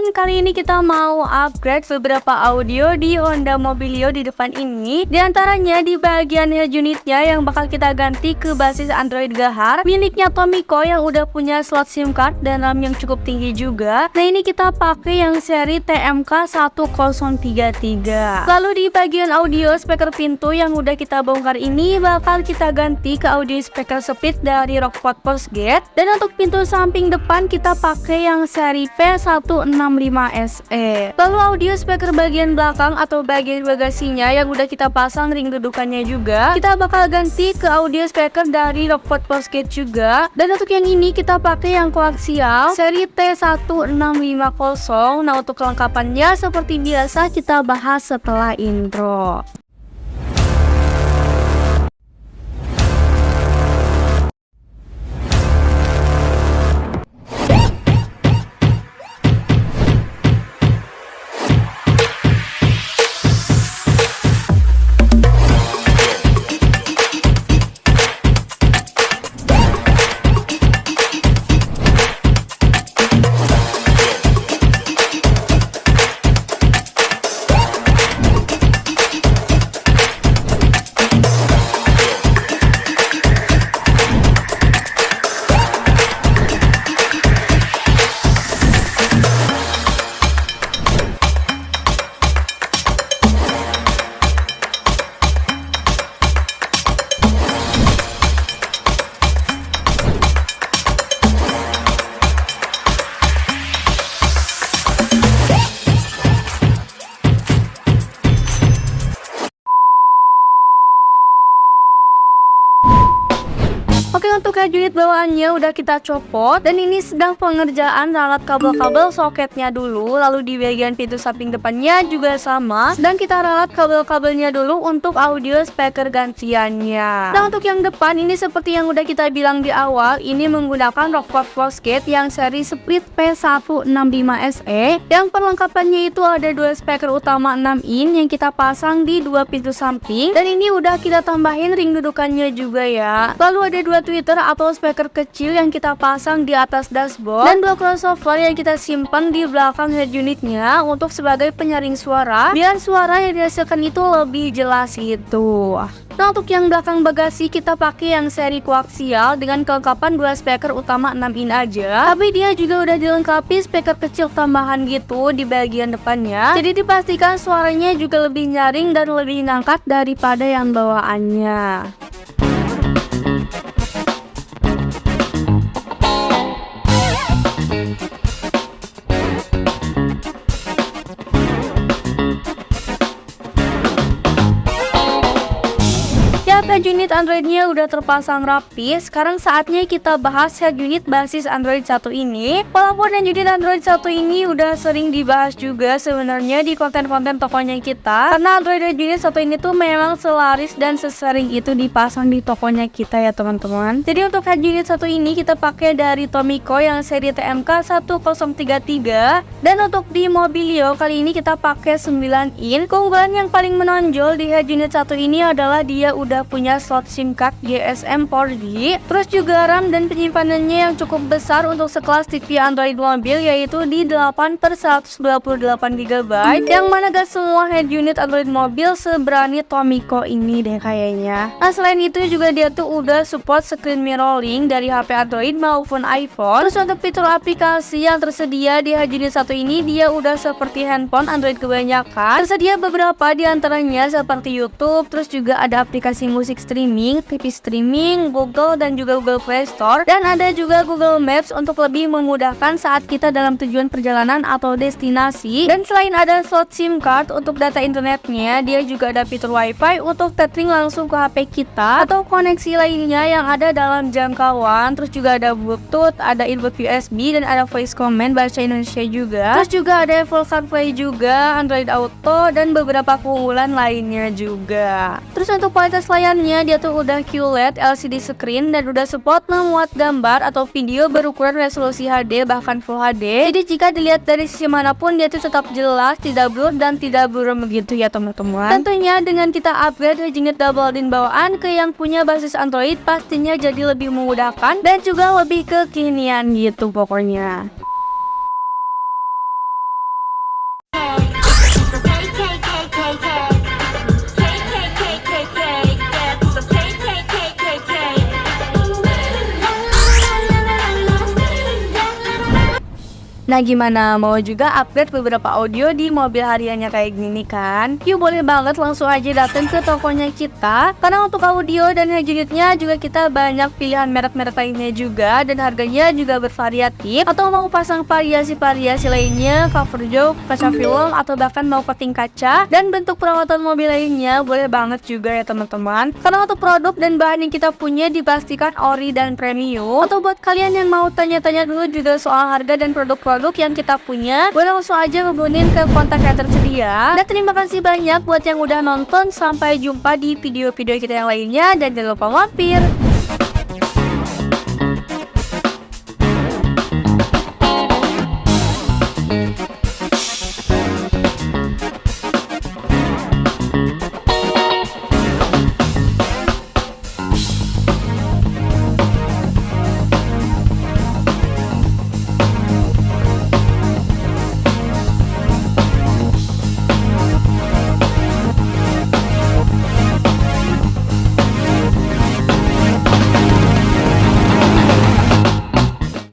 kali ini kita mau upgrade beberapa audio di Honda Mobilio di depan ini. Di antaranya di bagian head unitnya yang bakal kita ganti ke basis Android Gahar miliknya Tomiko yang udah punya slot SIM card dan RAM yang cukup tinggi juga. Nah, ini kita pakai yang seri TMK 1033. Lalu di bagian audio speaker pintu yang udah kita bongkar ini bakal kita ganti ke audio speaker split dari Rockport Postgate. Dan untuk pintu samping depan kita pakai yang seri P165SE. Lalu audio speaker bagian belakang atau bagian bagasinya yang udah kita pasang ring dudukannya juga, kita bakal ganti ke audio speaker dari Rockport Postgate juga. Dan untuk yang ini kita pakai yang koaksial seri T1650. Nah, untuk kelengkapannya seperti biasa kita bahas setelah intro. Oke, untuk head unit bawaannya udah kita copot dan ini sedang pengerjaan ralat kabel-kabel soketnya dulu. Lalu di bagian pintu samping depannya juga sama, sedang kita ralat kabel-kabelnya dulu untuk audio speaker gantiannya. Nah, untuk yang depan ini seperti yang udah kita bilang di awal, ini menggunakan Rockport Postgate yang seri split P165SE yang perlengkapannya itu ada dua speaker utama 6 in yang kita pasang di dua pintu samping, dan ini udah kita tambahin ring dudukannya juga ya. Lalu ada dua tweeter atau speaker kecil yang kita pasang di atas dashboard dan dua crossover yang kita simpan di belakang head unitnya untuk sebagai penyaring suara biar suara yang dihasilkan itu lebih jelas gitu. Nah, untuk yang belakang bagasi kita pakai yang seri koaksial dengan kelengkapan dua speaker utama 6 in aja, tapi dia juga udah dilengkapi speaker kecil tambahan gitu di bagian depannya, jadi dipastikan suaranya juga lebih nyaring dan lebih ngangkat daripada yang bawaannya. Head unit Androidnya udah terpasang rapi. Sekarang saatnya kita bahas head unit basis Android 1 ini. Walaupun head unit Android 1 ini udah sering dibahas juga sebenarnya di konten-konten tokonya kita, karena Android head unit 1 ini tuh memang selaris dan sesering itu dipasang di tokonya kita ya teman-teman. Jadi untuk head unit 1 ini kita pakai dari Tomiko yang seri TMK 1033. Dan untuk di Mobilio kali ini kita pakai 9 in. Keunggulan yang paling menonjol di head unit 1 ini adalah dia udah punya slot SIM card GSM 4G, terus juga RAM dan penyimpanannya yang cukup besar untuk sekelas TV Android mobil, yaitu di 8/128 GB, yang mana gak semua head unit Android mobil seberani Tomiko ini deh kayaknya. Nah, selain itu juga dia tuh udah support screen mirroring dari HP Android maupun iPhone. Terus untuk fitur aplikasi yang tersedia di head unit 1 ini dia udah seperti handphone Android kebanyakan. Tersedia beberapa di antaranya seperti YouTube, terus juga ada aplikasi musik streaming, TV streaming, Google dan juga Google Play Store, dan ada juga Google Maps untuk lebih memudahkan saat kita dalam tujuan perjalanan atau destinasi. Dan selain ada slot SIM card untuk data internetnya, dia juga ada fitur WiFi untuk tethering langsung ke HP kita atau koneksi lainnya yang ada dalam jangkauan. Terus juga ada Bluetooth, ada input USB, dan ada voice command bahasa Indonesia juga. Terus juga ada Apple CarPlay juga, Android Auto, dan beberapa keunggulan lainnya juga. Terus untuk kualitas layar dia tuh udah QLED LCD screen dan udah support memuat gambar atau video berukuran resolusi HD bahkan Full HD. Jadi jika dilihat dari sisi manapun dia tuh tetap jelas, tidak blur dan tidak buram begitu ya teman-teman. Tentunya dengan kita upgrade unit double din bawaan ke yang punya basis Android, pastinya jadi lebih memudahkan dan juga lebih kekinian gitu pokoknya. Nah gimana, mau juga upgrade beberapa audio di mobil hariannya kayak gini kan? Yuk boleh banget langsung aja datang ke tokonya kita, karena untuk audio dan head unitnya juga kita banyak pilihan merek-merek lainnya juga, dan harganya juga bervariatif. Atau mau pasang variasi-variasi lainnya, cover jok, kaca film, atau bahkan mau coating kaca dan bentuk perawatan mobil lainnya, boleh banget juga ya teman-teman. Karena untuk produk dan bahan yang kita punya dipastikan ori dan premium. Atau buat kalian yang mau tanya-tanya dulu juga soal harga dan produk yang kita punya, boleh langsung aja hubungin ke kontak yang tersedia. Dan terima kasih banyak buat yang udah nonton. Sampai jumpa di video-video kita yang lainnya, dan jangan lupa mampir.